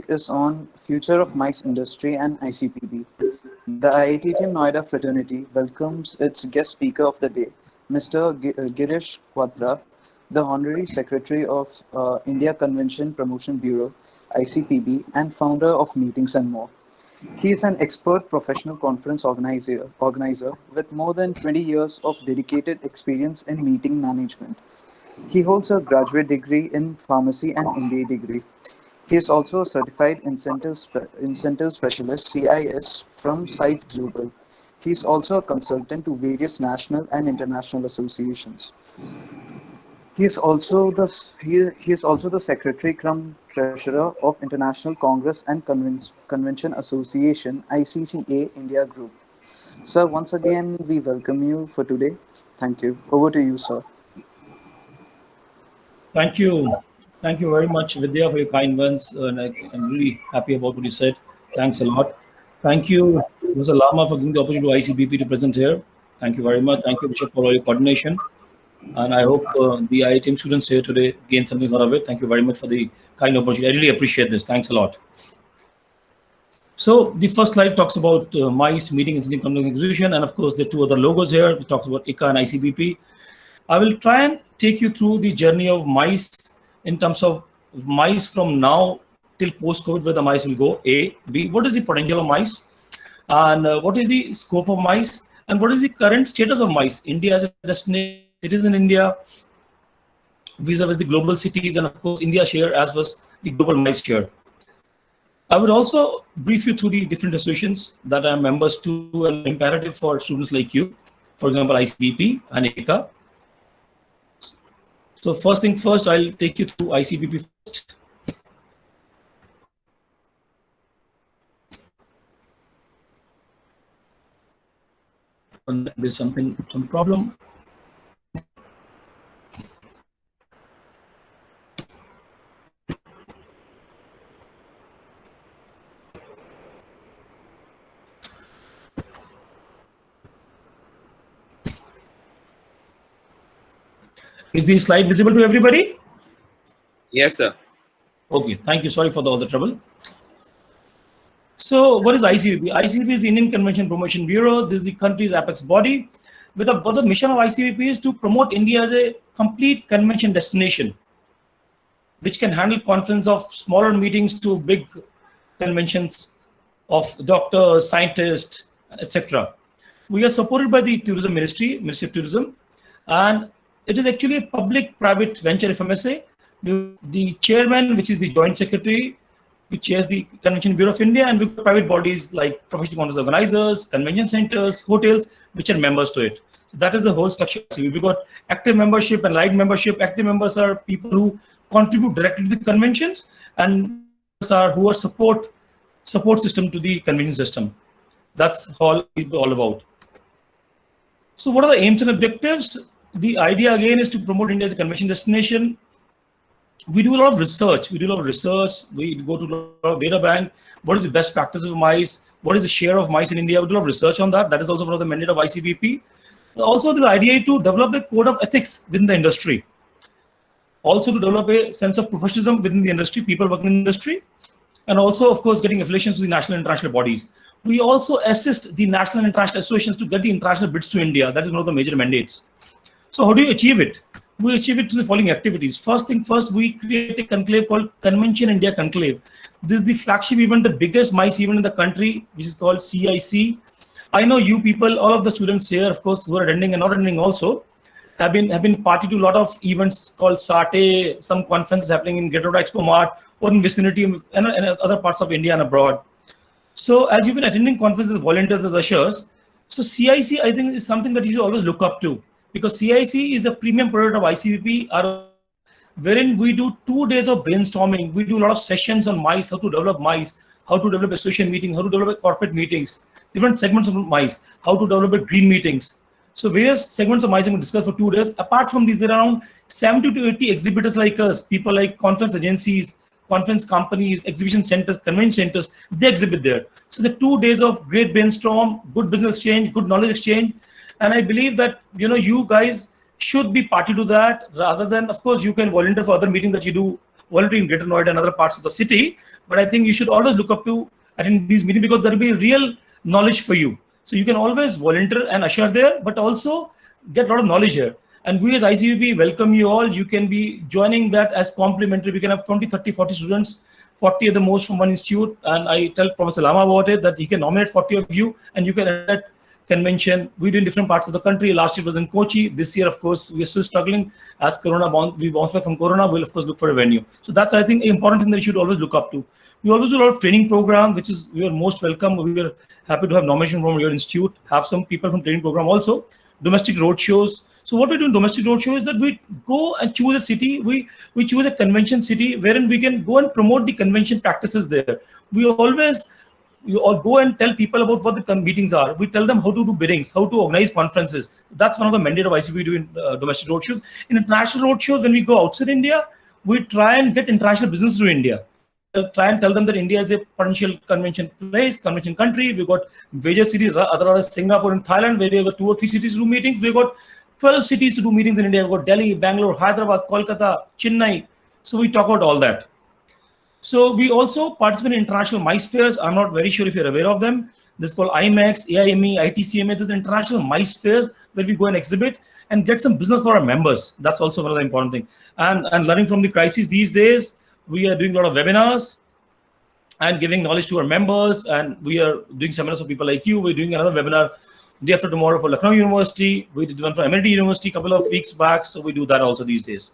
Is on Future of Mice Industry and ICPB. The IIT Team Noida fraternity welcomes its guest speaker of the day, Mr. Girish Quadra, the Honorary Secretary of India Convention Promotion Bureau, ICPB, and founder of Meetings and More. He is an expert professional conference organizer with more than 20 years of dedicated experience in meeting management. He holds a graduate degree in pharmacy and MBA degree. He is also a certified incentive specialist (CIS) from Site Global. He is also a consultant to various national and international associations. He is also the secretary cum treasurer of International Congress and Convention Association (ICCA) India Group. Sir, once again we welcome you for today. Thank you. Over to you, sir. Thank you. Thank you very much, Vidya, for your kind words. And I'm really happy about what you said. Thanks a lot. Thank you, Mr. Lama, for giving the opportunity to ICBP to present here. Thank you very much. Thank you, Bishop, for all your coordination. And I hope the IITM students here today gain something out of it. Thank you very much for the kind opportunity. I really appreciate this. Thanks a lot. So the first slide talks about MICE, Meeting Incentive Conduct Exhibition, and of course the two other logos here. It talks about ICA and ICBP. I will try and take you through the journey of MICE in terms of MICE from now till post-COVID, where the MICE will go. A, B, what is the potential of MICE, and what is the scope of MICE, and what is the current status of MICE? India as a destination, citizen India, vis-a-vis the global cities, and of course India share as was the global MICE share. I would also brief you through the different associations that are members to and imperative for students like you, for example, ICBP and ICA. So first thing first, I'll take you through ICBP first. And there's some problem. Is the slide visible to everybody? Yes, sir. Okay, thank you. Sorry for all the trouble. So what is ICBP? ICBP is the Indian Convention Promotion Bureau. This is the country's apex body. What the mission of ICBP is to promote India as a complete convention destination, which can handle conference of smaller meetings to big conventions of doctors, scientists, etc. We are supported by the Tourism Ministry of Tourism, and it is actually a public-private venture, if I may say. The chairman, which is the joint secretary, which chairs the Convention Bureau of India, and with private bodies like professional congress organizers, convention centers, hotels, which are members to it. So that is the whole structure. So we've got active membership and light membership. Active members are people who contribute directly to the conventions, and who are support system to the convention system. That's all it's all about. So what are the aims and objectives? The idea again is to promote India as a convention destination. We do a lot of research. We go to a lot of data bank. What is the best practice of MICE? What is the share of MICE in India? We do a lot of research on that. That is also one of the mandate of ICBP. Also, the idea is to develop a code of ethics within the industry. Also to develop a sense of professionalism within the industry, people working in the industry. And also, of course, getting affiliations to the national and international bodies. We also assist the national and international associations to get the international bids to India. That is one of the major mandates. So how do you achieve it? We achieve it through the following activities. First thing first, we create a conclave called Convention India Conclave. This is the flagship event, the biggest MICE event in the country, which is called CIC. I know you people, all of the students here, of course, who are attending and not attending also, have been party to a lot of events called SATE, some conferences happening in Greater Noida Expo Mart or in vicinity and other parts of India and abroad. So as you've been attending conferences, volunteers as ushers, so CIC I think is something that you should always look up to, because CIC is a premium product of ICVP, wherein we do 2 days of brainstorming. We do a lot of sessions on MICE, how to develop MICE, how to develop association meetings, how to develop corporate meetings, different segments of MICE, how to develop green meetings. So various segments of MICE I'm going to discuss for 2 days. Apart from these, there are around 70 to 80 exhibitors like us, people like conference agencies, conference companies, exhibition centers, convention centers, they exhibit there. So the 2 days of great brainstorm, good business exchange, good knowledge exchange. And I believe that, you guys should be party to that, rather than, of course, you can volunteer for other meetings that you do, volunteer in Greater Noida and other parts of the city. But I think you should always look up to attend these meetings, because there will be real knowledge for you. So you can always volunteer and usher there, but also get a lot of knowledge here. And we as ICVP welcome you all. You can be joining that as complimentary. We can have 20, 30, 40 students, 40 at the most from one institute. And I tell Professor Lama about it, that he can nominate 40 of you and you can attend convention. We do in different parts of the country. Last year was in Kochi. This year, of course, we are still struggling. As we bounce back from Corona, we'll of course look for a venue. So that's, I think, an important thing that you should always look up to. We always do a lot of training program, which is, we are most welcome. We are happy to have nomination from your institute, have some people from training program also, domestic road shows. So what we do in domestic road show is that we go and choose a city. We choose a convention city wherein we can go and promote the convention practices there. You all go and tell people about what the meetings are. We tell them how to do biddings, how to organize conferences. That's one of the mandate of ICVP doing domestic roadshows. In international roadshows, when we go outside India, we try and get international business to India. We'll try and tell them that India is a potential convention place, convention country. We've got major cities, other Singapore and Thailand, where we have 2 or 3 cities to do meetings. We've got 12 cities to do meetings in India. We've got Delhi, Bangalore, Hyderabad, Kolkata, Chennai. So we talk about all that. So we also participate in international MICE fairs. I'm not very sure if you're aware of them. This is called IMEX, AIME, ITCMA. These are international MICE fairs where we go and exhibit and get some business for our members. That's also one of the important things. And learning from the crisis these days, we are doing a lot of webinars and giving knowledge to our members. And we are doing seminars for people like you. We're doing another webinar day after tomorrow for Lucknow University. We did one for MIT University a couple of weeks back. So we do that also these days.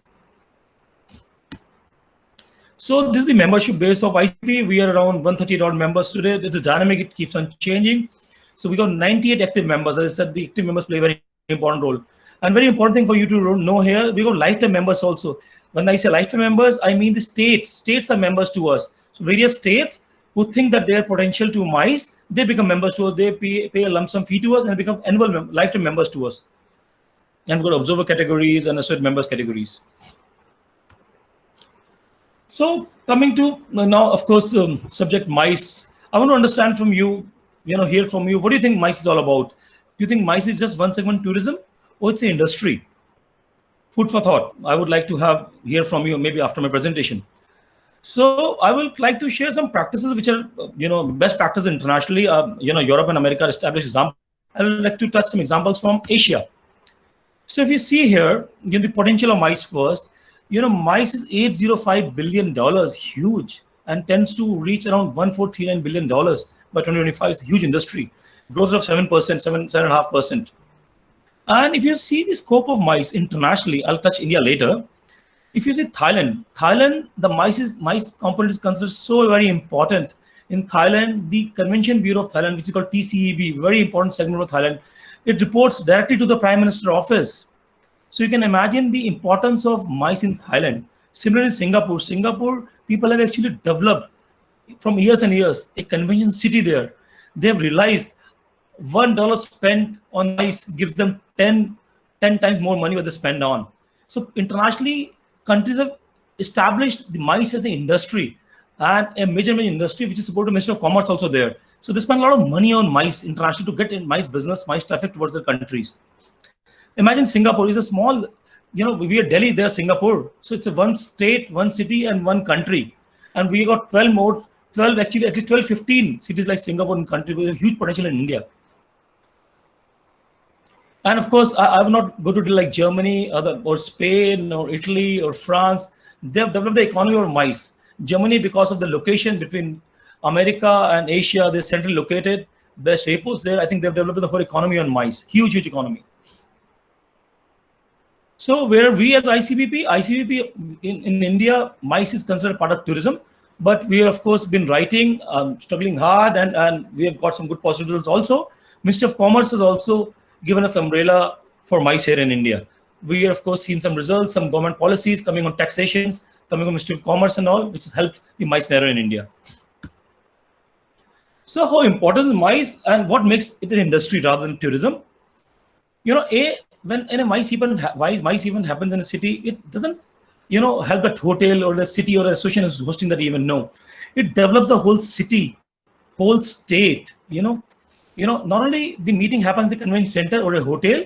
So this is the membership base of ICVP. We are around 138 odd members today. It is dynamic, it keeps on changing. So we got 98 active members. As I said, the active members play a very important role. And very important thing for you to know here, we got lifetime members also. When I say lifetime members, I mean the states. States are members to us. So various states who think that they are potential to MICE, they become members to us. They pay a lump sum fee to us and become annual lifetime members to us. And we've got observer categories and associate members categories. So coming to now, of course, subject MICE, I want to understand from you, hear from you, what do you think MICE is all about? Do you think MICE is just one segment tourism, or it's an industry? Food for thought. I would like to hear from you maybe after my presentation. So I would like to share some practices which are, best practices internationally. Europe and America established examples. I would like to touch some examples from Asia. So if you see here, the potential of MICE first. MICE is $805 billion, huge, and tends to reach around $1,439 billion by 2025. It's a huge industry, growth of 7.5%. And if you see the scope of MICE internationally, I'll touch India later. If you see Thailand, the MICE component is considered so very important. In Thailand, the Convention Bureau of Thailand, which is called TCEB, very important segment of Thailand, it reports directly to the Prime Minister's office. So you can imagine the importance of MICE in Thailand. Similarly, in Singapore, people have actually developed from years and years a convention city there. They've realized $1 spent on MICE gives them 10 times more money what they spend on. So internationally, countries have established the MICE as an industry and a major industry which is supported by the Ministry of Commerce also there. So they spend a lot of money on MICE internationally to get in MICE business, MICE traffic towards their countries. Imagine Singapore is a small, we are Delhi, they're Singapore. So it's a one state, one city, and one country. And we got 12, actually at least 12, 15 cities like Singapore and country with a huge potential in India. And of course, I will not go to like Germany or Spain or Italy or France. They have developed the economy of mice. Germany, because of the location between America and Asia, they're centrally located. Best airports there. I think they've developed the whole economy on mice. Huge, huge economy. So where we as ICBP in India, mice is considered part of tourism. But we have, of course, been writing, struggling hard, and we have got some good positive results also. Ministry of Commerce has also given us umbrella for mice here in India. We have, of course, seen some results, some government policies coming on taxations, coming on Ministry of Commerce and all, which has helped the mice narrow in India. So how important is mice and what makes it an industry rather than tourism? You know, when a mice event happens in a city, it doesn't, help that hotel or the city or the association is hosting that event. No, it develops the whole city, whole state. Not only the meeting happens in the convention center or a hotel,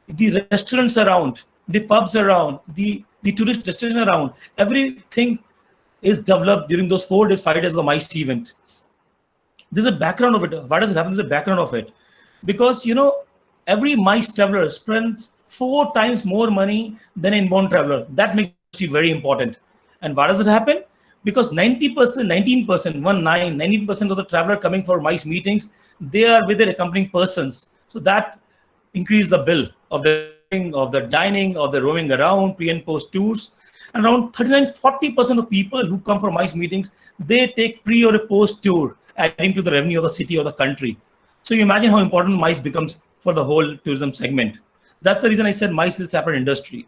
the restaurants around, the pubs around, the tourist destination around, everything is developed during those 4 days, 5 days of the mice event. There's a background of it. Why does it happen? There's a background of it. Because, every mice traveler spends 4 times more money than an inbound traveler. That makes it very important. And why does it happen? Because 19% of the traveler coming for mice meetings, they are with their accompanying persons. So that increase the bill of the dining, of the roaming around, pre and post tours. And around 39-40% of people who come for mice meetings, they take pre or a post tour, adding to the revenue of the city or the country. So you imagine how important mice becomes for the whole tourism segment. That's the reason I said mice is a separate industry.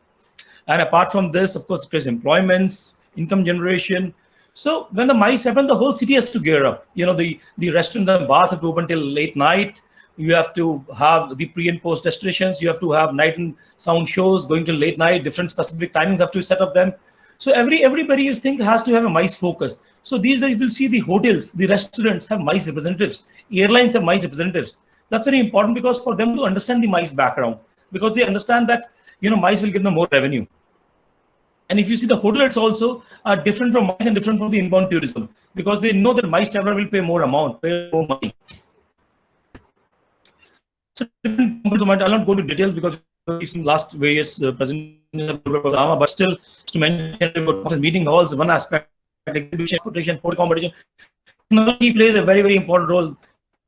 And apart from this, of course, there's employments, income generation. So when the mice happen, the whole city has to gear up. The restaurants and bars have to open till late night. You have to have the pre and post destinations. You have to have night and sound shows going till late night. Different specific timings have to be set up them. So everybody you think has to have a mice focus. So these days you'll see the hotels, the restaurants have mice representatives. Airlines have mice representatives. That's very important because for them to understand the mice background, because they understand that mice will give them more revenue. And if you see the hotels also are different from mice and different from the inbound tourism, because they know that mice traveler will pay more money. So I'll not go into details because we've seen last various presentations, but still to mention about meeting halls, one aspect, exhibition, competition, photo competition. Technology plays a very, very important role.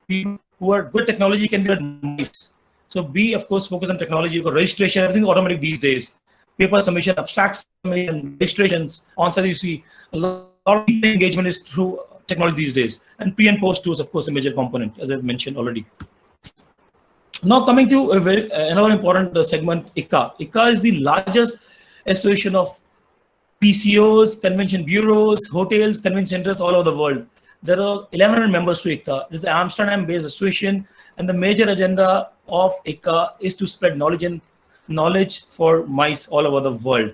People who are good at technology can be at mice. So of course, focus on technology because registration, everything is automatic these days. Paper submission, abstract submission, registrations, on-site, you see a lot of engagement is through technology these days. And pre and post too is, of course, a major component, as I've mentioned already. Now coming to another important segment, ICCA. ICCA is the largest association of PCOs, convention bureaus, hotels, convention centers all over the world. There are 1,100 members to ICCA. It is an Amsterdam-based association, and the major agenda of ICCA is to spread knowledge for mice all over the world.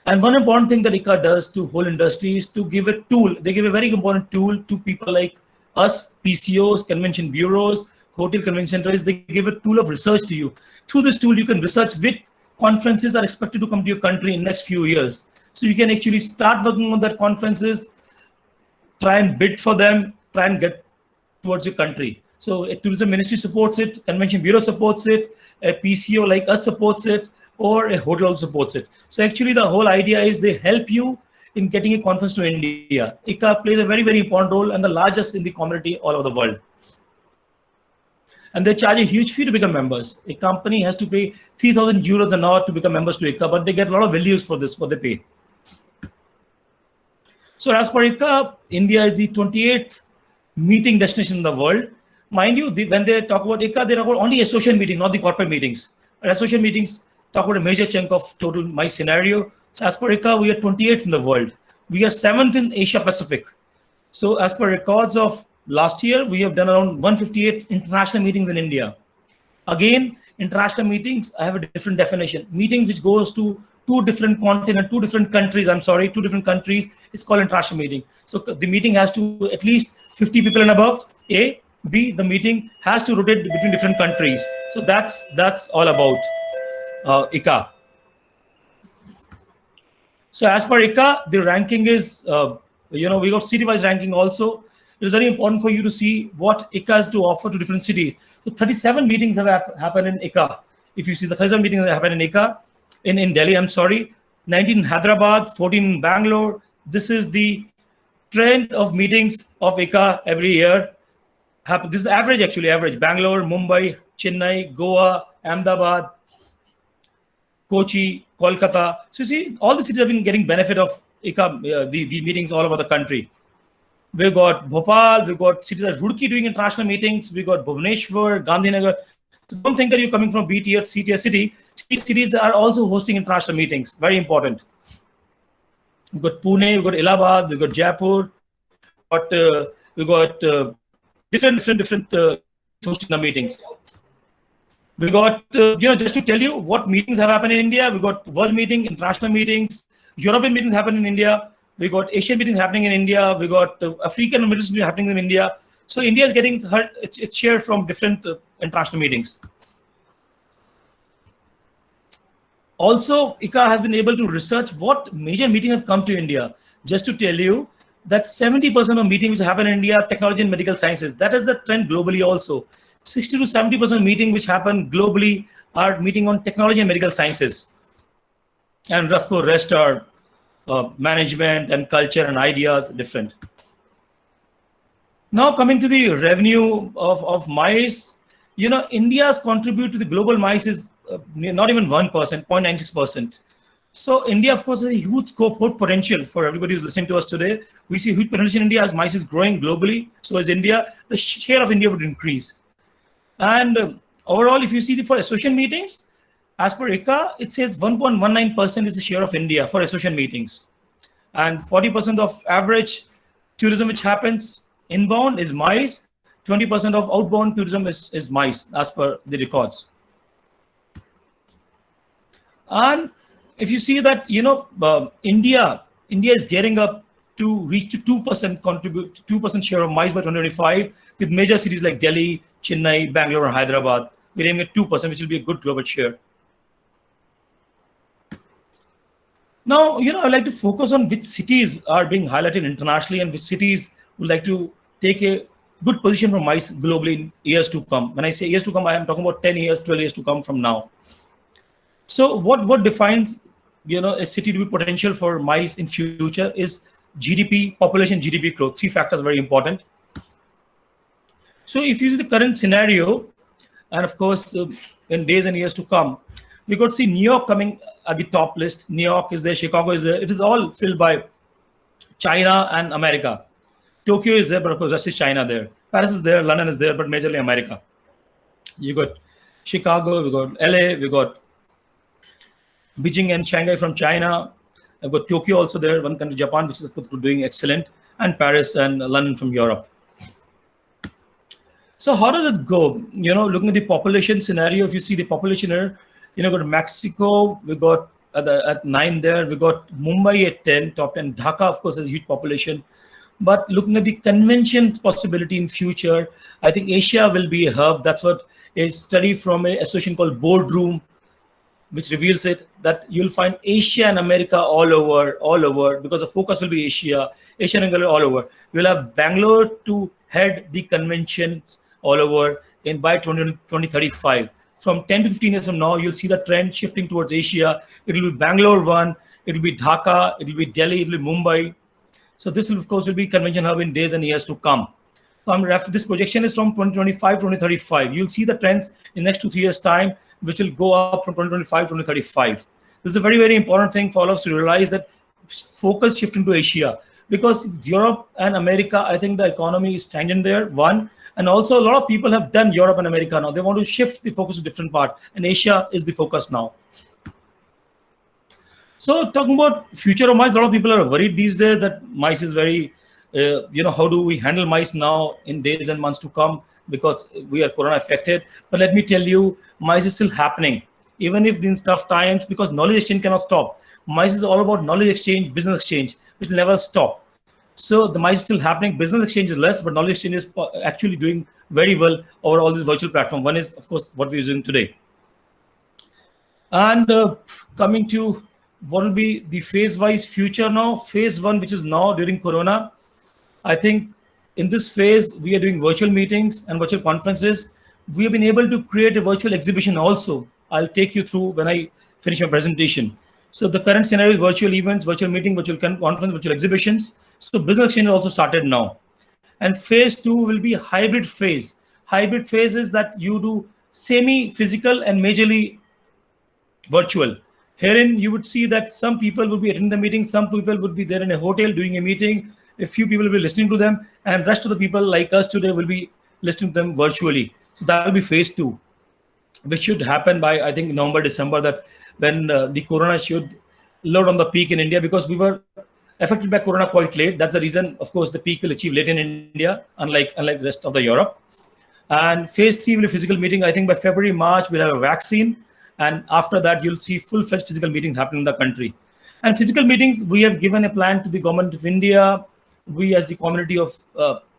And one important thing that ICCA does to whole industry is to give a tool. They give a very important tool to people like us, PCOs, convention bureaus, hotel convention centers. They give a tool of research to you. Through this tool, you can research which conferences are expected to come to your country in the next few years. So you can actually start working on that conferences, try and bid for them, try and get towards your country. So a tourism ministry supports it, convention bureau supports it, a PCO like us supports it, or a hotel supports it. So actually the whole idea is they help you in getting a conference to India. ICCA plays a very, very important role and the largest in the community all over the world. And they charge a huge fee to become members. A company has to pay 3,000 euros an hour to become members to ICCA, but they get a lot of values for this, what they pay. So as per ICCA, India is the 28th meeting destination in the world. Mind you, when they talk about ICCA, they talk about only association meetings, not the corporate meetings. And association meetings talk about a major chunk of total mice scenario. So as per ICCA, we are 28th in the world. We are 7th in Asia Pacific. So as per records of last year, we have done around 158 international meetings in India. Again, international meetings, I have a different definition. Meeting which goes to two different continents, two different countries, it's called international meeting. So the meeting has to at least 50 people and above, A. B, the meeting has to rotate between different countries. So that's all about ICCA. So as per ICCA, the ranking is, we got city-wise ranking also. It is very important for you to see what ICCA has to offer to different cities. So 37 meetings have happened in ICCA. If you see the 37 meetings that happen in ICA, in Delhi, I'm sorry, 19 in Hyderabad, 14 in Bangalore. This is the trend of meetings of ICA every year. This is average, actually, average. Bangalore, Mumbai, Chennai, Goa, Ahmedabad, Kochi, Kolkata. So you see, all the cities have been getting benefit of ICA, the meetings all over the country. We've got Bhopal, we've got cities like Roorkee doing international meetings, we've got Bhubaneswar, Gandhinagar. So don't think that you're coming from B-tier, C-tier city. These cities are also hosting international meetings, very important. We've got Pune, we've got Allahabad, we've got Jaipur, we've got different hosting the meetings. We got, just to tell you what meetings have happened in India, we got world meeting, international meetings, European meetings happen in India, we got Asian meetings happening in India, we got African meetings happening in India. So India is getting its share from different international meetings. Also, ICA has been able to research what major meetings have come to India. Just to tell you that 70% of meetings which happen in India, technology and medical sciences, that is the trend globally also. 60 to 70% of meetings which happen globally are meeting on technology and medical sciences. And of course, rest are management and culture and ideas different. Now coming to the revenue of MICE, India's contribute to the global MICE is not even 1%, 0.96%. So India, of course, has a huge scope, huge potential for everybody who's listening to us today. We see huge potential in India as MICE is growing globally. So as India, the share of India would increase. And overall, if you see for association meetings, as per ICA, it says 1.19% is the share of India for association meetings. And 40% of average tourism which happens inbound is MICE. 20% of outbound tourism is MICE as per the records. And if you see that, India is gearing up to reach to 2% share of MICE by 2025 with major cities like Delhi, Chennai, Bangalore, and Hyderabad. We're aiming at 2%, which will be a good global share. Now, I'd like to focus on which cities are being highlighted internationally and which cities would like to take a good position from MICE globally in years to come. When I say years to come, I am talking about 10 years, 12 years to come from now. So what defines, a city to be potential for MICE in future is GDP, population, GDP growth. 3 factors very important. So if you see the current scenario, and of course, in days and years to come, we got to see New York coming at the top list. New York is there, Chicago is there. It is all filled by China and America. Tokyo is there, but of course, just is China there. Paris is there, London is there, but majorly America. You got Chicago, we got LA, we got Beijing and Shanghai from China. I've got Tokyo also there, one country, Japan, which is of course doing excellent, and Paris and London from Europe. So how does it go? Looking at the population scenario, if you see the population here, got Mexico, we got at 9 there, we got Mumbai at 10, top 10. Dhaka, of course, has a huge population. But looking at the convention possibility in future, I think Asia will be a hub. That's what a study from an association called Boardroom, which reveals it, that you'll find Asia and America all over, because the focus will be Asia and America all over. We'll have Bangalore to head the conventions all over by 2035. From 10 to 15 years from now, you'll see the trend shifting towards Asia. It'll be Bangalore one, it'll be Dhaka, it'll be Delhi, it'll be Mumbai. So this will, of course, will be convention hub in days and years to come. So this projection is from 2025 to 2035. You'll see the trends in the next 2-3 years' time, which will go up from 2025 to 2035. This is a very, very important thing for all of us to realize, that focus shifting to Asia, because Europe and America, I think the economy is stagnant there, one. And also a lot of people have done Europe and America now. They want to shift the focus to different part, and Asia is the focus now. So talking about future of MICE, a lot of people are worried these days that MICE is very, how do we handle MICE now in days and months to come, because we are Corona affected. But let me tell you, MICE is still happening, even if in tough times, because knowledge exchange cannot stop. MICE is all about knowledge exchange, business exchange, which will never stop. So the MICE is still happening. Business exchange is less, but knowledge exchange is actually doing very well over all these virtual platforms. One is, of course, what we're using today. And coming to what will be the phase-wise future now. Phase 1, which is now during Corona, I think in this phase, we are doing virtual meetings and virtual conferences. We have been able to create a virtual exhibition also I'll take you through when I finish my presentation. So the current scenario is virtual events, virtual meeting, virtual conference, virtual exhibitions. So business exchange also started now. And phase 2 will be hybrid phase. Hybrid phase is that you do semi-physical and majorly virtual. Herein, you would see that some people would be attending the meeting, some people would be there in a hotel doing a meeting, a few people will be listening to them, and rest of the people like us today will be listening to them virtually. So that will be phase 2, which should happen by, I think, November, December, that when the corona should load on the peak in India, because we were affected by corona quite late. That's the reason, of course, the peak will achieve late in India, unlike the rest of the Europe. And phase 3 will be physical meeting. I think by February, March, we'll have a vaccine. And after that, you'll see full-fledged physical meetings happening in the country. And physical meetings, we have given a plan to the government of India. We, as the community of,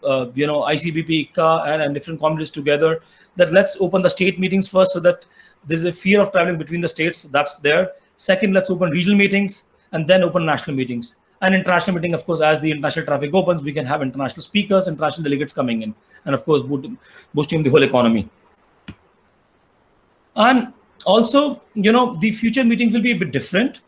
ICBP, ICCA, and different communities together, that let's open the state meetings first, so that there's a fear of traveling between the states. That's there. Second, let's open regional meetings and then open national meetings. And international meeting, of course, as the international traffic opens, we can have international speakers, international delegates coming in, and of course, boosting the whole economy. And also, the future meetings will be a bit different.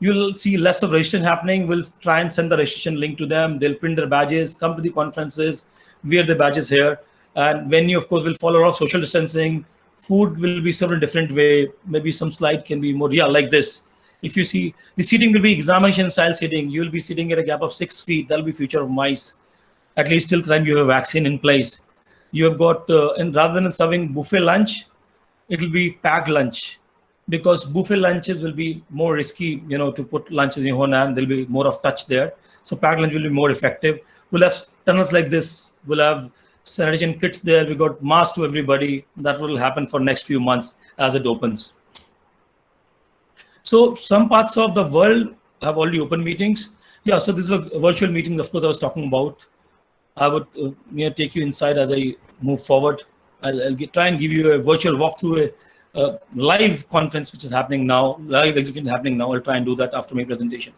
You'll see less of registration happening. We'll try and send the registration link to them. They'll print their badges, come to the conferences, wear the badges here. And venue, of course, will follow a lot of social distancing. Food will be served in a different way. Maybe some slide can be more, like this. If you see, the seating will be examination style seating. You'll be sitting at a gap of 6 feet. That'll be future of MICE. At least till the time you have a vaccine in place. You have got, and rather than serving buffet lunch, it will be packed lunch, because buffet lunches will be more risky, to put lunch in your own hand. There'll be more of touch there. So packed lunch will be more effective. We'll have tunnels like this. We'll have sanitation kits there. We got masks to everybody. That will happen for next few months as it opens. So some parts of the world have already opened meetings. Yeah, so this is a virtual meeting, of course, I was talking about. I would take you inside as I move forward. I'll try and give you a virtual walkthrough, a live conference which is happening now, live exhibition happening now. I'll try and do that after my presentation.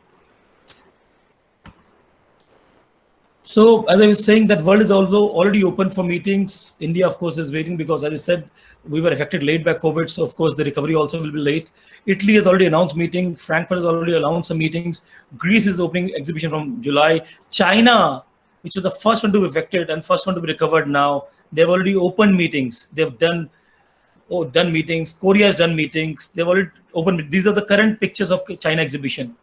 So as I was saying, that world is also already open for meetings. India, of course, is waiting because, as I said, we were affected late by COVID. So, of course, the recovery also will be late. Italy has already announced meeting. Frankfurt has already announced some meetings. Greece is opening exhibition from July. China, which was the first one to be affected and first one to be recovered now, they've already opened meetings. They've done meetings. Korea has done meetings. They've already opened. These are the current pictures of China exhibition.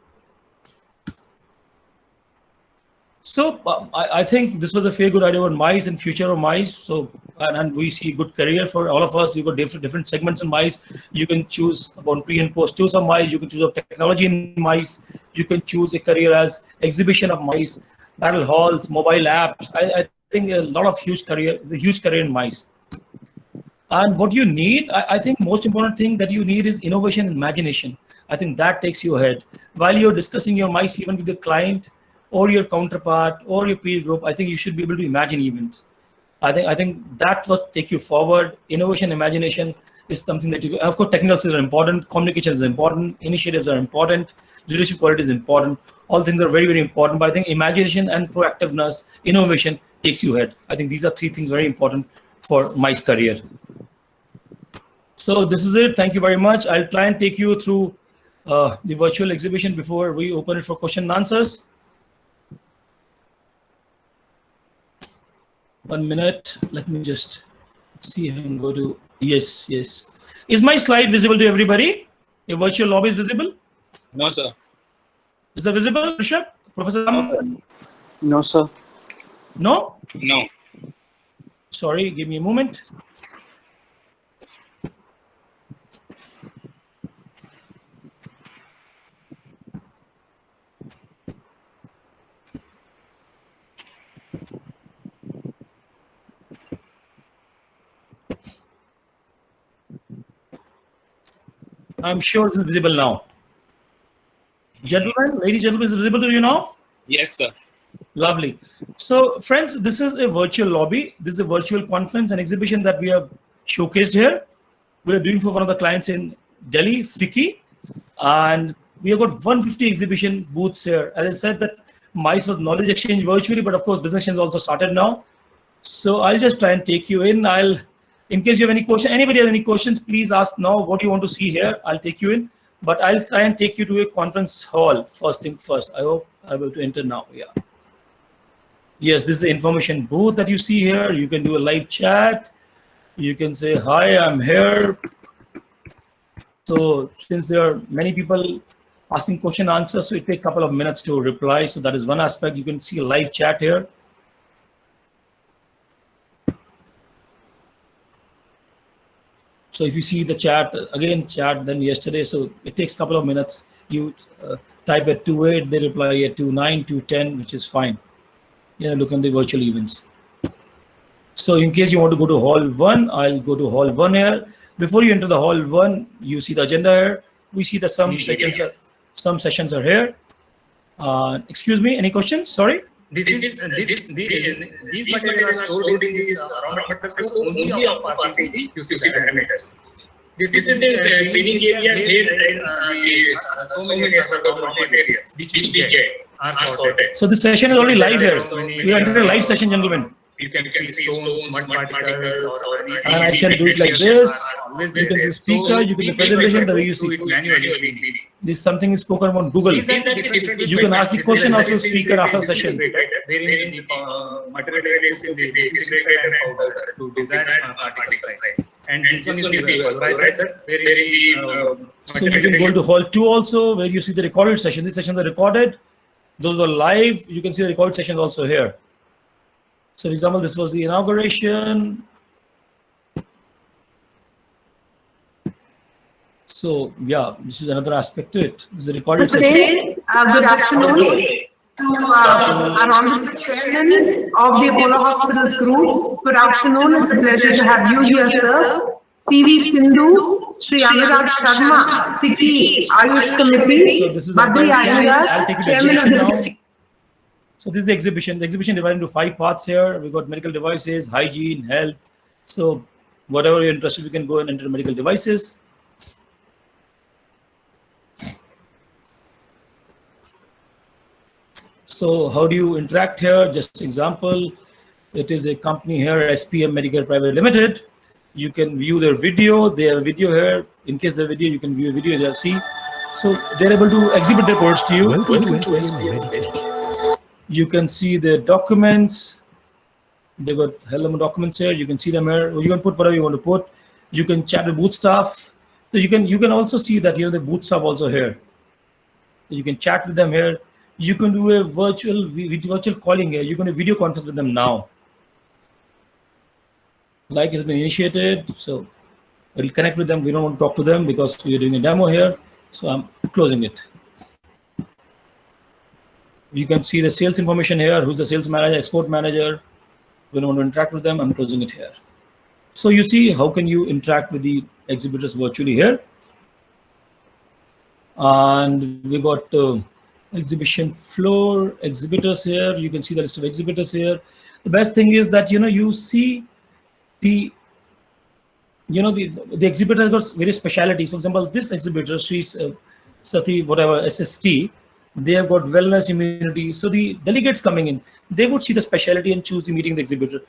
So I think this was a fair good idea about MICE and future of MICE. So and we see good career for all of us. You got different segments in MICE. You can choose about pre and post tours of MICE. You can choose of technology in MICE. You can choose a career as exhibition of MICE, battle halls, mobile apps. I think a lot of huge career in MICE. And what you need, I think most important thing that you need is innovation and imagination. I think that takes you ahead. While you're discussing your MICE event with the client, or your counterpart, or your peer group, I think you should be able to imagine events. I think that will take you forward. Innovation, imagination is something that you. Of course, technical skills are important. Communication is important. Initiatives are important. Leadership quality is important. All things are very, very important. But I think imagination and proactiveness, innovation takes you ahead. I think these are 3 things very important for MICE career. So this is it. Thank you very much. I'll try and take you through the virtual exhibition before we open it for question and answers. 1 minute. Let me just see if I can go to. Yes. Is my slide visible to everybody? Your virtual lobby is visible? No, sir. Is it visible, Rishabh? Professor? No, sir. No? No. Sorry, give me a moment. I'm sure it's visible now. Gentlemen, ladies and gentlemen, is it visible to you now? Yes, sir. Lovely. So, friends, this is a virtual lobby. This is a virtual conference and exhibition that we have showcased here. We are doing for one of the clients in Delhi, FICCI, and we have got 150 exhibition booths here. As I said, that MICE was knowledge exchange virtually, but of course, business exchange also started now. So I'll just try and take you in. I'll In case you have any question, anybody has any questions, please ask now. What you want to see here, I'll take you in, but I'll try and take you to a conference hall first thing first. I hope I'm able to enter now. Yeah. Yes, this is the information booth that you see here. You can do a live chat. You can say, hi, I'm here. So since there are many people asking question answer, so it takes a couple of minutes to reply. So that is one aspect. You can see a live chat here. So if you see the chat, again, chat then yesterday, so it takes a couple of minutes. You type at 2:08, they reply at 2:09, 2:10, which is fine. Look on the virtual events. So in case you want to go to hall 1, I'll go to hall 1 here. Before you enter the hall 1, you see the agenda here. We see that some sessions are here. Excuse me, any questions? Sorry. These materials are stored in this only of RCB QC parameters. This is the cleaning area where so many materials which we get are sorted. So this session is already live here. We entered a live session, gentlemen. You can see stones, mud particles, and I can do it like this. You can see speaker, you can do presentation the way you see. This something is spoken on Google. You can ask the question of the speaker after session. Wherein the material is disintegrated and powdered to desired particle size. And this one is the pulverizer, so you can go to hall 2 also, where you see the recorded session. These sessions are recorded. Those were live. You can see the recorded sessions also here. So for example, this was the inauguration. So yeah, this is another aspect to it. This is a recorded session. Good afternoon to our honorable chairman of the Apollo Hospitals Group. Good afternoon. It's a pleasure to have you here, sir. PV Sindhu, Sri Amiraj Sharma, Tiki Ayush Committee, So this is Badri I'll take you Ayush, to chairman of exhibition the now. So this is the exhibition. The exhibition divided into 5 parts here. We've got medical devices, hygiene, health. So whatever you're interested, you can go and enter medical devices. So how do you interact here? Just example, it is a company here, SPM Medicare Private Limited. You can view their video. They have a video here. In case the video, you can view a video. They'll see. So they're able to exhibit their products to you. Welcome to SPM Medicare. You can see the documents. They got hello documents here. You can see them here. You can put whatever you want to put. You can chat with booth staff. So you can also see that the booth staff also here. You can chat with them here. You can do a virtual calling here. You can do video conference with them now. Like it has been initiated, so we'll connect with them. We don't want to talk to them because we are doing a demo here. So I'm closing it. You can see the sales information here. Who's the sales manager, export manager. We don't want to interact with them. I'm closing it here. So you see how can you interact with the exhibitors virtually here. And we got exhibition floor, exhibitors here. You can see the list of exhibitors here. The best thing is that you see the exhibitor has got various specialities. For example, this exhibitor, Sri Sati whatever SST, they have got wellness, immunity. So the delegates coming in, they would see the specialty and choose the meeting the exhibitor.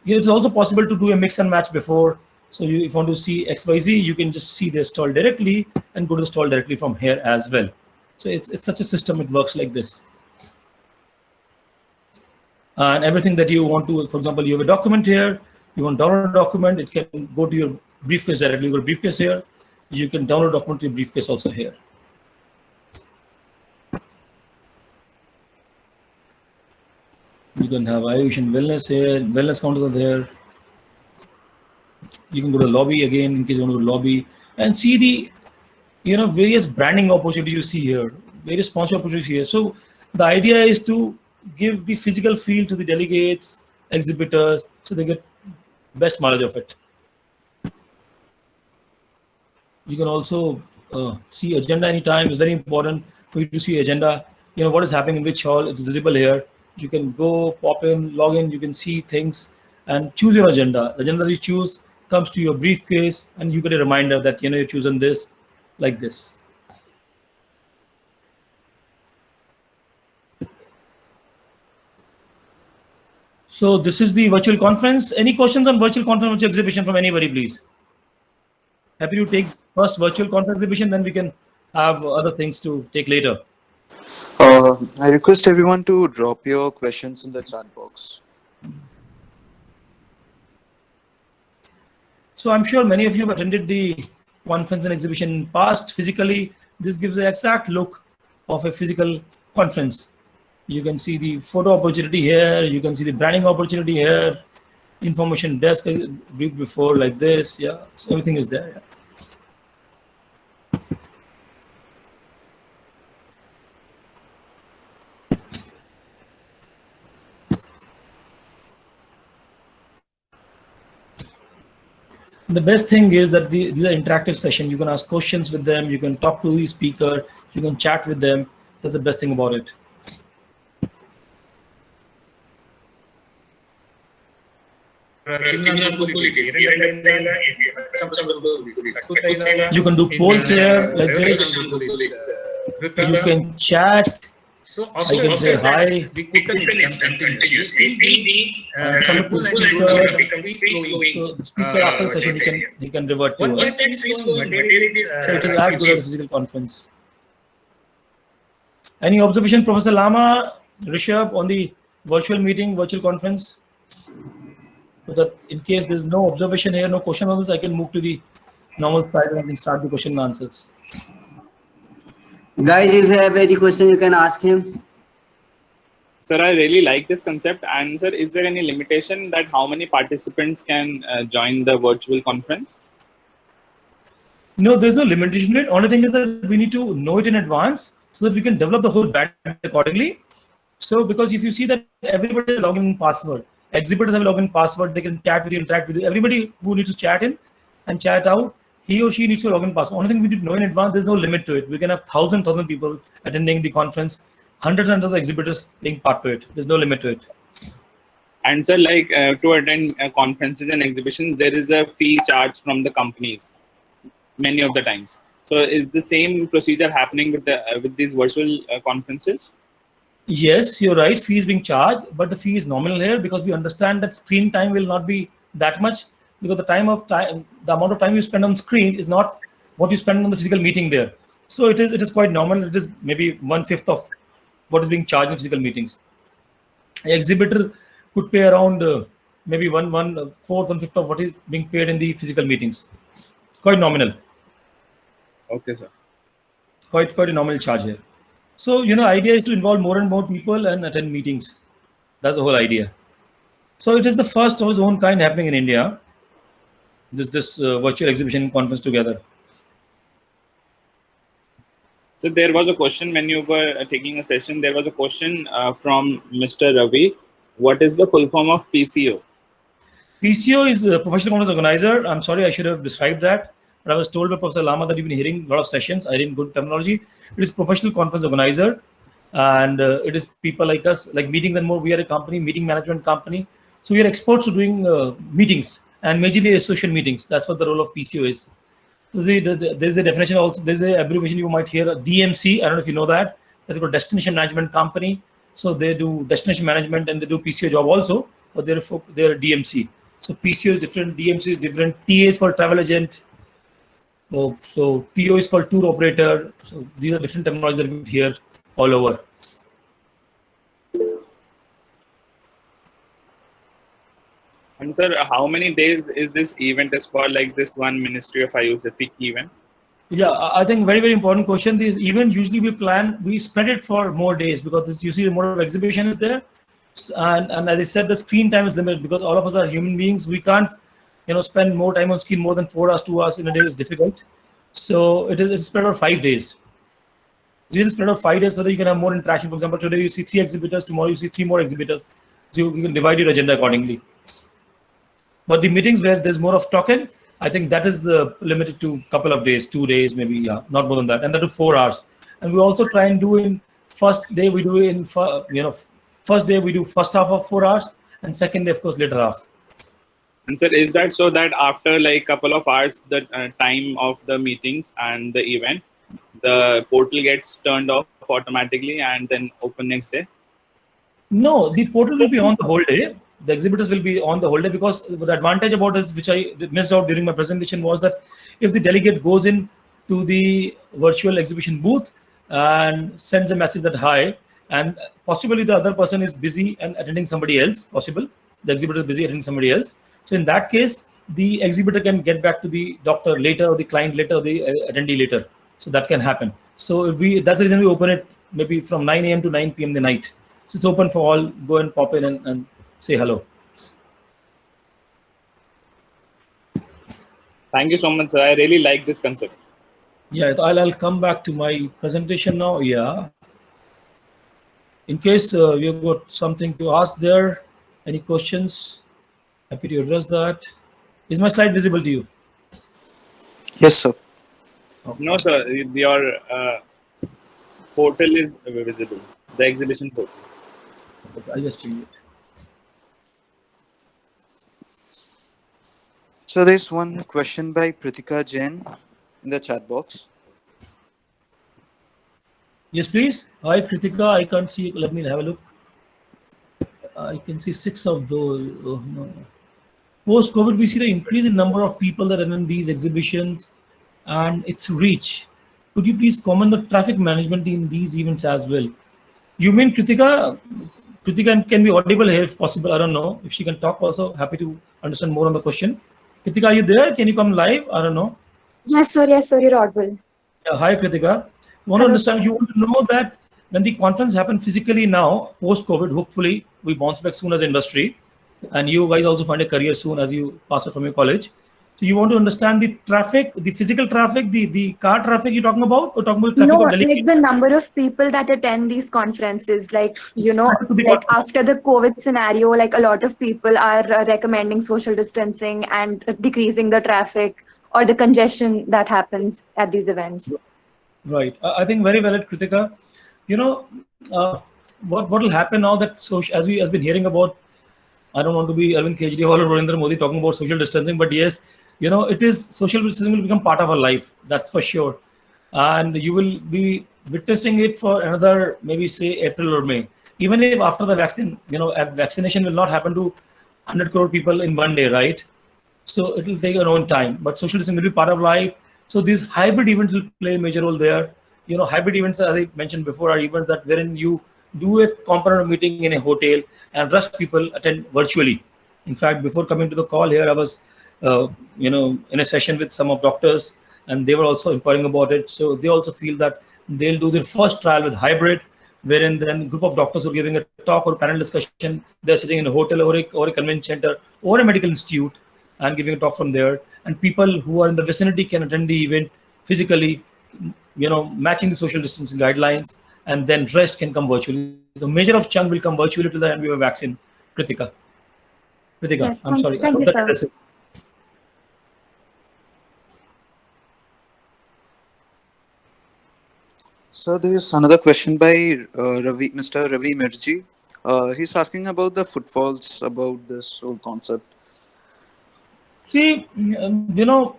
It's also possible to do a mix and match before. So if you want to see XYZ, you can just see their stall directly and go to the stall directly from here as well. So it's such a system. It works like this. And everything that you want to, for example, you have a document here. You want to download a document, it can go to your briefcase directly. You go to briefcase here. You can download a document to your briefcase also here. You can have Ayush and wellness here. Wellness counters are there. You can go to the lobby again in case you want to go to lobby and see the various branding opportunities you see here, various sponsor opportunities here. So the idea is to give the physical feel to the delegates, exhibitors, so they get best knowledge of it. You can also see agenda anytime. It's very important for you to see agenda. What is happening in which hall. It's visible here. You can go, pop in, log in. You can see things and choose your agenda. The agenda that you choose comes to your briefcase, and you get a reminder that you're choosing this, like this. So this is the virtual conference. Any questions on virtual conference virtual exhibition from anybody, please? Happy to take first virtual conference exhibition, then we can have other things to take later. I request everyone to drop your questions in the chat box. So I'm sure many of you have attended the conference and exhibition in past physically. This gives the exact look of a physical conference. You can see the photo opportunity here. You can see the branding opportunity here. Information desk is briefed before like this. Yeah, so everything is there. Yeah. The best thing is that these are interactive sessions. You can ask questions with them. You can talk to the speaker. You can chat with them. That's the best thing about it. You can do polls here like this. You can chat. So I can say hi. the is continuous. So the speaker after the session he can revert to us. So it is as good as a physical conference. Any observation, Professor Lama, Rishabh, on the virtual meeting, virtual conference? So that in case there's no observation here, no question on this, I can move to the normal slide and I can start the question and answers. Guys, if you have any question, you can ask him. Sir, I really like this concept. And sir, is there any limitation that how many participants can join the virtual conference? No, there's no limitation to it. Only thing is that we need to know it in advance so that we can develop the whole bandwidth accordingly. So because if you see that everybody has a login password, exhibitors have a login password, they can chat with you, interact with you. Everybody who needs to chat in and chat out, he or she needs to login password. Only thing we need to know in advance, there's no limit to it. We can have thousand people attending the conference, hundreds and hundreds of exhibitors being part to it. There's no limit to it. And sir, like to attend conferences and exhibitions, there is a fee charged from the companies many of the times. So is the same procedure happening with the with these virtual conferences? Yes, you're right. Fee is being charged, but the fee is nominal here because we understand that screen time will not be that much, because the amount of time you spend on screen is not what you spend on the physical meeting there. So it is quite nominal. It is maybe 1/5 of what is being charged in physical meetings. An exhibitor could pay around maybe 1/4, 1/5 of what is being paid in the physical meetings. Quite nominal. Okay, sir. Quite a nominal charge here. So idea is to involve more and more people and attend meetings. That's the whole idea. So it is the first of its own kind happening in India. This virtual exhibition conference together. So there was a question when you were taking a session. There was a question from Mr. Ravi. What is the full form of PCO? PCO is a professional conference organizer. I'm sorry, I should have described that. But I was told by Professor Lama that you've been hearing a lot of sessions. I didn't good terminology. It is professional conference organizer, and it is people like us, like Meetings and More. We are a company, meeting management company. So we are experts at doing meetings and majorly social meetings. That's what the role of PCO is. So there's a definition also. There's a abbreviation you might hear, DMC. I don't know if you know that. That's called Destination Management Company. So they do destination management and they do PCO job also, but they're DMC. So PCO is different, DMC is different. TA is called travel agent. So TO is called tour operator. So these are different terminologies that we hear all over. And sir, how many days is this event is for, like this one Ministry of Ayush FIC event? Yeah, I think very, very important question. This event usually we spread it for more days because this usually the more of exhibition is there. And as I said, the screen time is limited because all of us are human beings. We can't spend more time on screen, more than 4 hours, 2 hours in a day is difficult. So it's spread over 5 days. It is spread over 5 days so that you can have more interaction. For example, today you see 3 exhibitors, tomorrow you see 3 more exhibitors. So you can divide your agenda accordingly. But the meetings where there's more of talking, I think that is limited to a couple of days, 2 days, maybe, yeah, not more than that. And that is 4 hours. And we also try and do in first day, we do in, first day we do first half of 4 hours and second day, of course, later half. And sir, is that so that after like couple of hours, the time of the meetings and the event, the portal gets turned off automatically and then open next day? No, the portal will be on the whole day. the exhibitors will be on the whole day, because the advantage about this, which I missed out during my presentation, was that if the delegate goes in to the virtual exhibition booth and sends a message that hi, and possibly the other person is busy and attending somebody else, possible the exhibitor is busy attending somebody else. So in that case, the exhibitor can get back to the doctor later, or the client later, or the attendee later. So that can happen. So that's the reason we open it maybe from 9 a.m. to 9 p.m. the night. So it's open for all. Go and pop in and say hello. Thank you so much, sir. I really like this concept. Yeah, I'll come back to my presentation now. Yeah. In case you've got something to ask there, any questions? Happy to address that. Is my slide visible to you? Yes, sir. No, sir. Your portal is visible. The exhibition portal. Okay, I just change it. So there's one question by Pritika Jain in the chat box. Yes, please. Hi, Kritika. I can't see. Let me have a look. I can see 6 of those. Oh, no. Post-COVID, we see the increase in number of people that attend these exhibitions and its reach. Could you please comment the traffic management in these events as well? You mean Kritika? Kritika can be audible here if possible. I don't know if she can talk also. Happy to understand more on the question. Kritika, are you there? Can you come live? I don't know. Yes, sir, you're audible. Yeah, hi, Kritika. You want to understand, you want to know that when the conference happened physically now, post-COVID, hopefully we bounce back soon as an industry, and you guys also find a career soon as you pass out from your college. So you want to understand the traffic, the physical traffic, the car traffic you're talking about, or talking about traffic No, of delegates? like the number of people that attend these conferences, like, like after the COVID scenario, like a lot of people are recommending social distancing and decreasing the traffic or the congestion that happens at these events. Right. I think very valid, Kritika. What will happen now that as we have been hearing about, I don't want to be Arvind Kejriwal or Narendra Modi talking about social distancing, but yes, it is social distancing will become part of our life. That's for sure. And you will be witnessing it for another, maybe say April or May. Even if after the vaccine, vaccination will not happen to 100 crore people in one day, right? So it will take our own time, but social distancing will be part of life. So these hybrid events will play a major role there. Hybrid events, as I mentioned before, are events that wherein you do a component meeting in a hotel and rest people attend virtually. In fact, before coming to the call here, I was, in a session with some of doctors, and they were also inquiring about it. So they also feel that they'll do their first trial with hybrid, wherein then a group of doctors are giving a talk or panel discussion. They're sitting in a hotel or a convention center or a medical institute and giving a talk from there. And people who are in the vicinity can attend the event physically, matching the social distancing guidelines, and then rest can come virtually. The major of chunk will come virtually till the end we have a vaccine. Kritika, Yes, I'm sorry. thank you, sir. So there is another question by Mr. Ravi Mirji. He's asking about the footfalls, about this whole concept. See,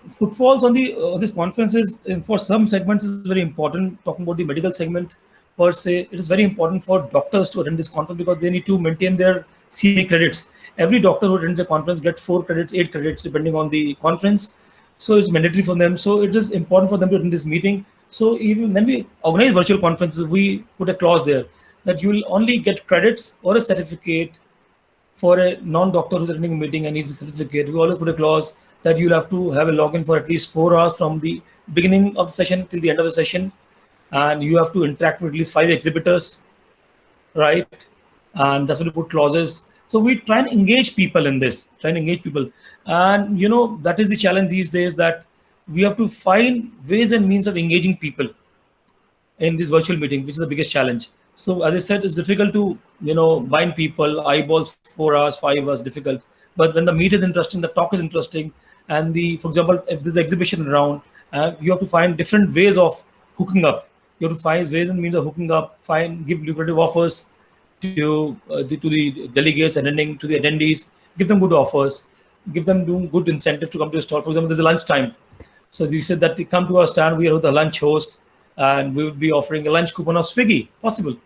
footfalls on these conferences for some segments is very important. Talking about the medical segment per se, it is very important for doctors to attend this conference because they need to maintain their CA credits. Every doctor who attends a conference gets 4 credits, 8 credits, depending on the conference. So it's mandatory for them. So it is important for them to attend this meeting. So even when we organize virtual conferences, we put a clause there that you will only get credits or a certificate for a non-doctor who's attending a meeting and needs a certificate. We always put a clause that you'll have to have a login for at least 4 hours from the beginning of the session till the end of the session. And you have to interact with at least 5 exhibitors, right? And that's what we put clauses. So we try and engage people in this, And that is the challenge these days, that we have to find ways and means of engaging people in this virtual meeting, which is the biggest challenge. So as I said, it's difficult to, bind people, eyeballs 4 hours, 5 hours, difficult. But when the meet is interesting, the talk is interesting. And for example, if there's an exhibition around, you have to find different ways of hooking up. You have to find ways and means of hooking up, give lucrative offers to the delegates attending, to the attendees, give them good offers, give them good incentives to come to the store. For example, there's a lunch time. So you said that they come to our stand, we are with the lunch host, and we would be offering a lunch coupon of Swiggy, possible.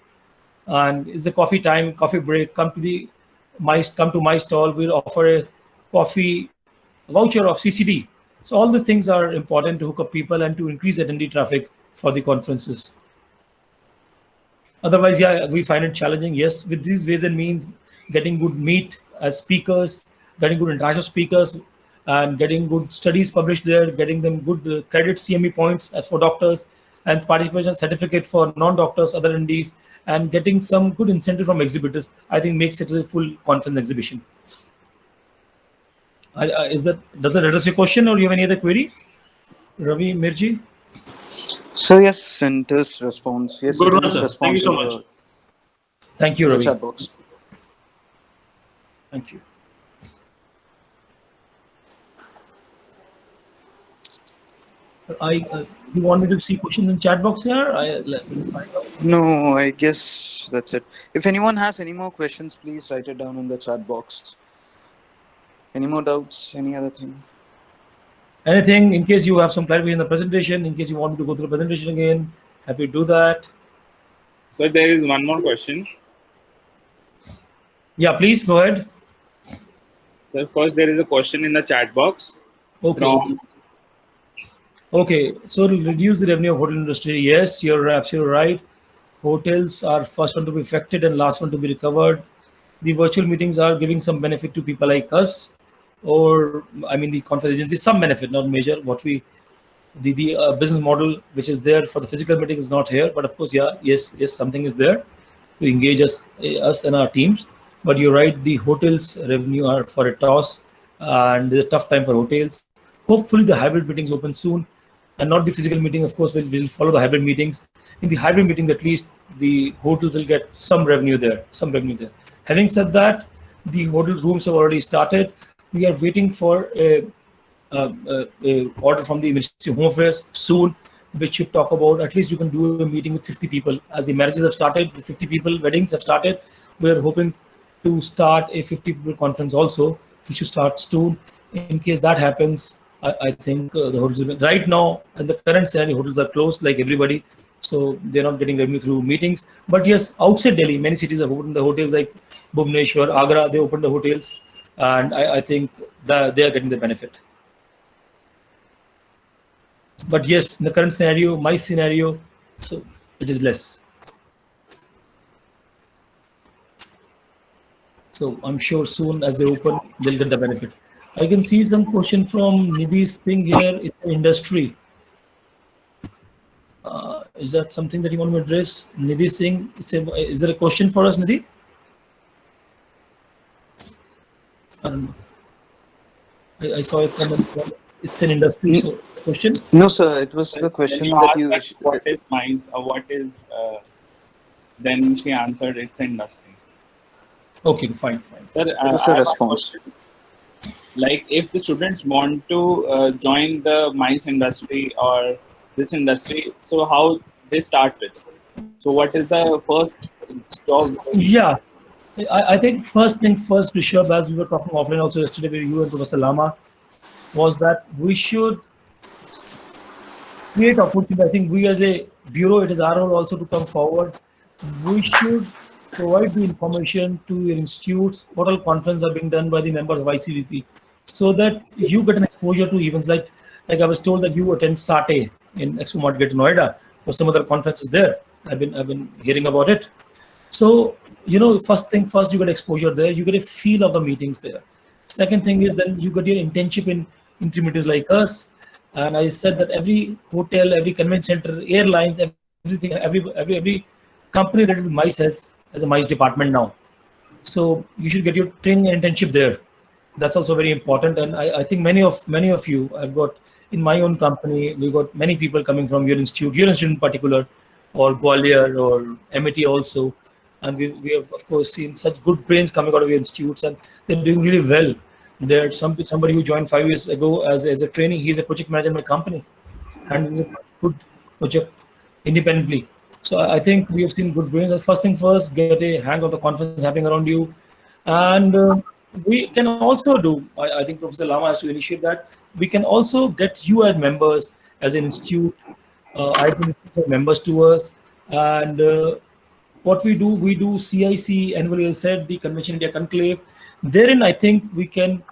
And it's a coffee time, coffee break, come to the come to my stall, we'll offer a coffee voucher of CCD. So all the things are important to hook up people and to increase attendee traffic for the conferences. Otherwise, yeah, we find it challenging. Yes, with these ways and means, getting good meet as speakers, getting good international speakers, and getting good studies published there, getting them good credit CME points as for doctors, and participation certificate for non-doctors, other attendees, and getting some good incentive from exhibitors, I think makes it a full conference exhibition. Does that address your question, or you have any other query, Ravi Mirji? So yes, sent his response. Yes, Good he one, didn't sir. respond Thank you so to much. Thank you, the Ravi. chat box. Thank you. You want me to see questions in chat box here? Let me find out. No, I guess that's it. If anyone has any more questions, please write it down in the chat box. Any more doubts? Any other thing? Anything in case you have some clarity in the presentation, in case you want me to go through the presentation again, happy to do that. So there is one more question. Yeah, please go ahead. So first there is a question in the chat box. Okay. Okay, so to reduce the revenue of hotel industry, yes, you're absolutely right. Hotels are first one to be affected and last one to be recovered. The virtual meetings are giving some benefit to people like us, or I mean the conference agency, some benefit, not major. What we, the business model which is there for the physical meeting is not here, but of course, yeah, yes, something is there to engage us and our teams. But you're right, the hotels revenue are for a toss, and it's a tough time for hotels. Hopefully, the hybrid meetings open soon, and not the physical meeting. Of course, we'll follow the hybrid meetings. In the hybrid meetings, at least the hotels will get some revenue there. Having said that, the hotel rooms have already started. We are waiting for a order from the Ministry of Home Affairs soon, which should talk about at least you can do a meeting with 50 people. As the marriages have started with 50 people, weddings have started. We're hoping to start a 50 people conference also, which should start soon. In case that happens, I think the hotels will be, right now in the current scenario, hotels are closed like everybody, so they're not getting revenue through meetings. But yes, outside Delhi, many cities have opened the hotels, like Bhubaneswar, Agra, they opened the hotels, and I think that they are getting the benefit. But yes, in the current scenario, my scenario, so it is less. So I'm sure soon as they open, they'll get the benefit. I can see some question from Nidhi Singh here in the industry. Is that something that you want to address, Nidhi Singh? Is there a question for us, Nidhi? I don't know. I saw a comment. It's an industry, so question? No, sir. It was the question that you. What is mines or what is? Then she answered, it's industry. Okay, fine. Sir, What's the response? Like, if the students want to join the mines industry or this industry, so how they start with? So what is the first job? Yeah, I think first things first, Rishabh, as we were talking offline also yesterday with you and Professor Lama, was that we should create opportunity. I think we as a bureau, it is our role also to come forward. We should provide the information to your institutes, what all conferences are being done by the members of ICVP, so that you get an exposure to events like I was told that you attend SATE in Expo Market Noida or some other conferences there. I've been hearing about it. So, you know, first thing first, you get exposure there, you get a feel of the meetings there. Second thing is then you get your internship in intermediaries like us. And I said that every hotel, every convention center, airlines, everything, every company related with MICE has a MICE department now. So you should get your training and internship there. That's also very important. And I think many of you, I've got in my own company, we've got many people coming from your institute in particular, or Gwalior or MIT also. And we have, of course, seen such good brains coming out of your institutes, and they're doing really well. There's somebody who joined 5 years ago as a trainee. He's a project manager in my company, and he's a good project independently. So I think we have seen good brains. The first thing first, get a hang of the conference happening around you, and we can also do. I think Professor Lama has to initiate that. We can also get you as members as an institute. I think members to us, and What we do CIC annually, as I said, the Convention India Conclave. Therein, I think we can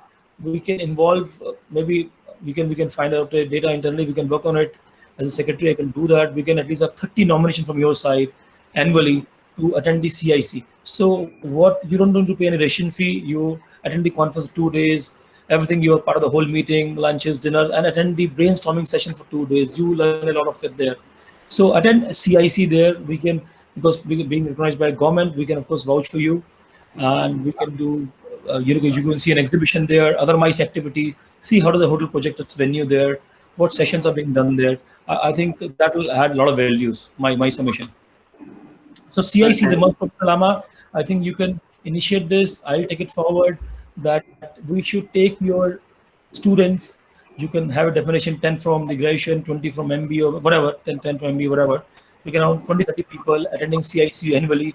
involve, maybe we can find out data internally. We can work on it. As a secretary, I can do that. We can at least have 30 nominations from your side annually to attend the CIC. So what, you don't need to pay any registration fee. You attend the conference 2 days. Everything, you are part of the whole meeting, lunches, dinner, and attend the brainstorming session for 2 days. You learn a lot of it there. So attend CIC there. We can, because we being recognized by government, we can of course vouch for you, and we can do. You can see an exhibition there, other MICE activity. See how does the hotel project its venue there, what sessions are being done there. I think that will add a lot of values. My summation. So CIC is a must for Salama. I think you can initiate this. I'll take it forward that we should take your students. You can have a definition 10 from the graduation, 20 from MB or whatever, 10 from MB, whatever. We can have 20-30 people attending CIC annually.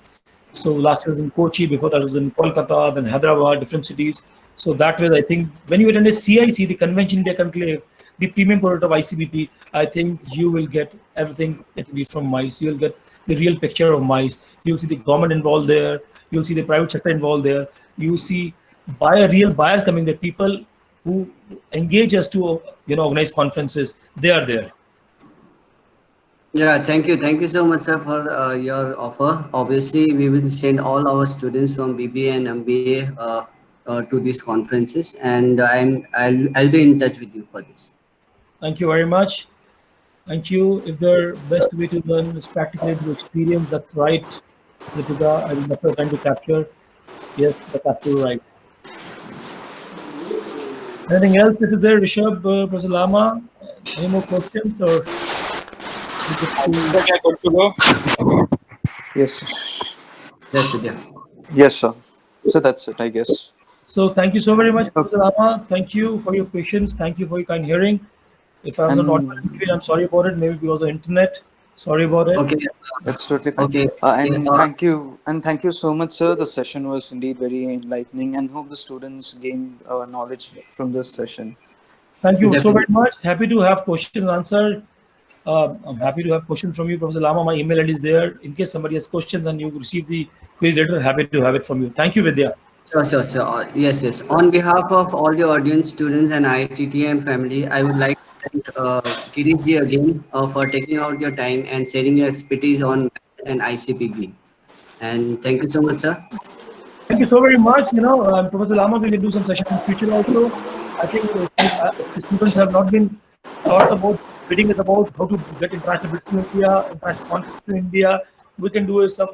So last year was in Kochi, before that was in Kolkata, then Hyderabad, different cities. So that way, I think when you attend a CIC, the Convention India Conclave, the premium product of ICBP, I think you will get everything that you need from MICE. You will get the real picture of MICE. You'll see the government involved there. You'll see the private sector involved there. You see real buyers coming there, people who engage us to organize conferences. They are there. Yeah, thank you so much, sir, for your offer. Obviously, we will send all our students from BBA and MBA to these conferences, and I'll be in touch with you for this. Thank you very much. Thank you. If the best way to learn is practically through experience, that's right. Ritika, I will never trying to capture. Yes, that's absolutely right. Anything else that is there, Rishabh, Professor Lama? Any more questions or? Good to go. Yes. Yes, Vidya. Yes, sir. So that's it, I guess. So thank you so very much, Professor Lama. Thank you for your patience. Thank you for your kind hearing. If I was not audible, I'm sorry about it. Maybe because of the internet. Sorry about it. Okay. That's totally fine. Okay. Thank you so much, sir. The session was indeed very enlightening, and hope the students gain knowledge from this session. Thank you so Definitely. very much. Happy to have questions answered. I'm happy to have questions from you, Professor Lama. My email ID is there. In case somebody has questions and you receive the quiz later, happy to have it from you. Thank you, Vidya. Sure. Yes. On behalf of all the audience, students, and IITTM family, I would like to thank Kirishji again for taking out your time and sharing your expertise on an ICPB. And thank you so much, sir. Thank you so very much. Professor Lama, we can do some sessions in future also. I think the students have not been taught about reading is about how to get international business to India, international conference to India. We can do some